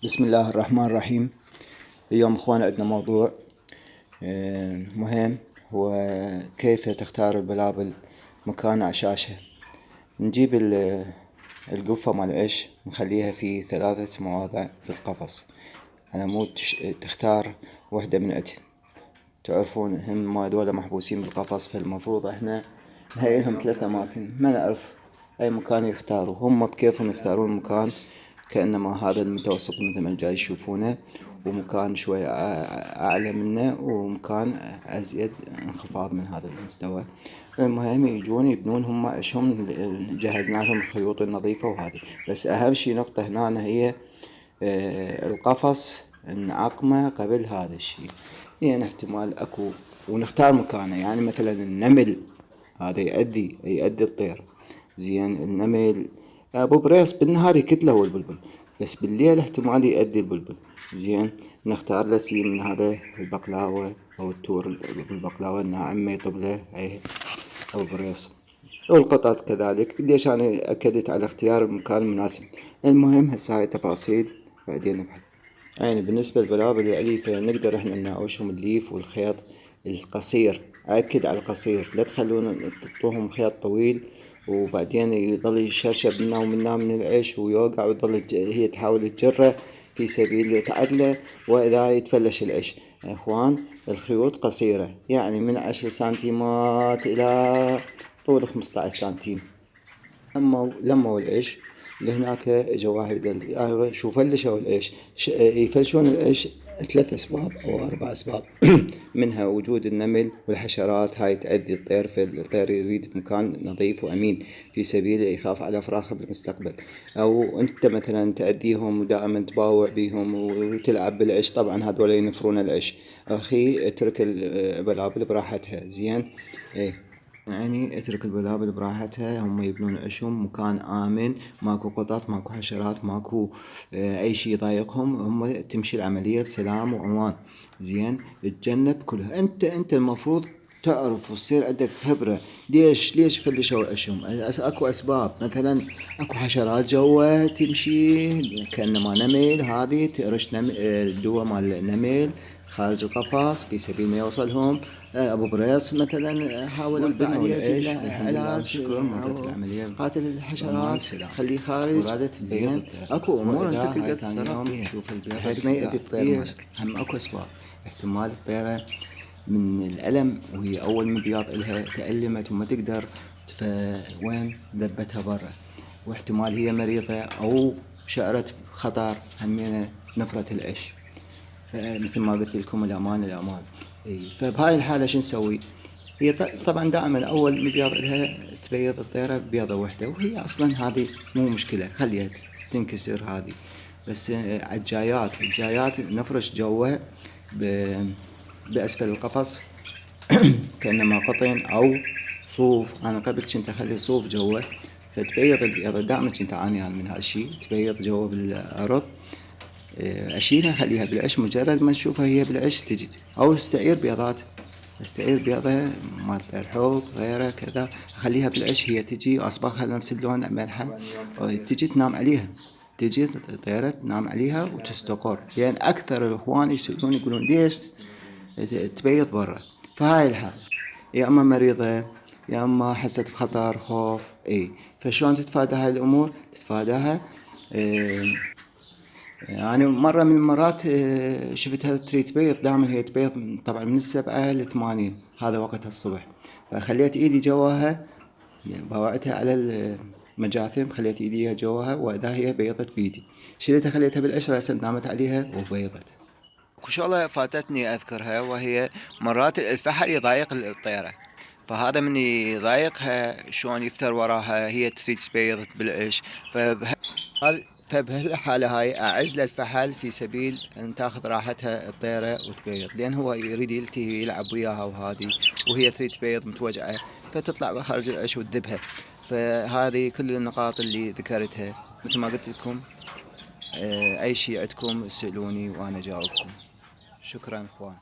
بسم الله الرحمن الرحيم. اليوم اخوان عندنا موضوع مهم، هو كيف تختار البلابل مكان عشاشها. نجيب القفة مال العش، نخليها في 3 مواضع في القفص على مود تختار وحدة من عندهن. تعرفون هم هذولا محبوسين بالقفص، فالمفروض احنا نهيئ لهم 3 أماكن، ما نعرف أي مكان يختاروا، هم بكيفهم يختارون المكان. كأنما هذا المتوسط مثل ما جاي يشوفونه، ومكان شوي أعلى منه، ومكان أزيد انخفاض من هذا المستوى. المهم يجون يبنون هم عشهم، جهزنا لهم الخيوط النظيفة وهذه. بس أهم شي نقطة هنا هي القفص نعقمه قبل هذا الشيء، يعني احتمال اكو ونختار مكانه. يعني مثلا النمل هذا يؤدي الطير زين. النمل ابو بريس بالنهار يكتله البلبل، بس بالليل احتمال يؤدي البلبل زين. نختار له سي من هذا البقلاوة او التور بالبقلاوة الناعم ما يطبله اي ابو بريس. والقطط كذلك. ليش انا اكدت على اختيار المكان المناسب؟ المهم هسه هاي تفاصيل بعدين نبحث. يعني بالنسبة للبلابل الأليفة نقدر احنا نناوشهم الليف والخيط القصير. أكد على القصير، لا تخلون تحطوهم خيط طويل وبعدين يظل يشرشب منا ومنا من العيش ويوقع، ويظل هي تحاول تجره في سبيل تعدله، وإذا يتفلش العيش. اخوان الخيوط قصيرة، يعني من 10 سنتيمات إلى طول 15 سنتيم. لموا العيش لهناك اجوا واحد قال لي شو فلشوا العيش. يفلشون العيش 3 أسباب أو 4 أسباب منها وجود النمل والحشرات، هاي تأذي الطير، فالطير يريد مكان نظيف وأمين في سبيل يخاف على فراخه بالمستقبل. أو أنت مثلا تأذيهم ودائما تباوع بيهم وتلعب بالعيش، طبعا هذول ينفرون العيش. أخي اترك البلابل براحتها زين. ايه يعني اترك البلابل براحتها، هم يبنون عشهم مكان آمن، ماكو قطط، ماكو حشرات، ماكو أي شيء يضايقهم، هم تمشي العملية بسلام وأمان زين. تجنب كلها. أنت المفروض تعرف وتصير عندك خبرة. ليش فلشوا عشهم؟ اكو اسباب، مثلا اكو حشرات جوا تمشي كأنما نمل، هذه ترش الدواء مال النمل خارج القفص في سبيل ما يوصلهم. ابو بريس مثلا حاول البناء والعيش، علاج شكر مرت العمليه، قاتل الحشرات خليه خارج زين. اكو امور انت تقدر تتصرف فيها بحيث ما يأذي الطير مالك. هم اكو اسباب، احتمال الطيره من الألم وهي أول مبياض إلها تألمت وما تقدر، فوين ذبتها برا، واحتمال هي مريضة أو شعرت بخطر همينة نفرت العش. فمثل ما قلت لكم الأمان الأمان. فبهاي الحالة شو نسوي؟ هي طبعا دائما أول مبياض إلها تبيض الطيرة ببيضة واحدة، وهي أصلا هذه مو مشكلة، خليها تنكسر هذه. بس الجايات نفرش جوه بأسفل القفص كأنما قطن أو صوف. أنا قبل كنت أخلي صوف جوا، فتبيض البيضة. دائما كنت أعاني من هالشي، تبيض جوا بالأرض. أشيلها أخليها بالعش، مجرد ما نشوفها هي بالعش تجي. أو استعير بيضة مال الحوض غيره كذا، أخليها بالعش هي تجي، أصبغها نفس اللون ملحة، تجي تنام عليها. تجي طيرة تنام عليها وتستقر. يعني أكثر الإخوان يسألون يقولون ليش تبيض برا؟ فهاي الحال، يا اما مريضة يا اما حست بخطر خوف. فشلون تتفادى هاي الامور؟ تتفاداها يعني مرة من المرات شفتها تريد تبيض، دائما هي تبيض طبعا من 7 ل8، هذا وقتها الصبح. فخليت ايدي جواها، باوعتها على المجاثم، خليت ايديها جواها، واذا هي بيضت بيدي شلتها خليتها بالعشرة هسه نامت عليها وبيضت. شغلة فاتتني أذكرها، وهي مرات الفحل يضايق الطيرة، فهذا من يضايقها شلون يفتر وراها، هي تريد تبيض بالعش. فبهالحالة هاي أعزل الفحل في سبيل أن تاخذ راحتها الطيرة وتبيض، لأن هو يريد يلتهي يلعب وياها وهذه، وهي تريد تبيض متوجعة، فتطلع خارج العش وتذبها. فهذه كل النقاط اللي ذكرتها. مثل ما قلت لكم أي شيء عندكم اسألوني وأنا جاوبكم. شكرا اخوان.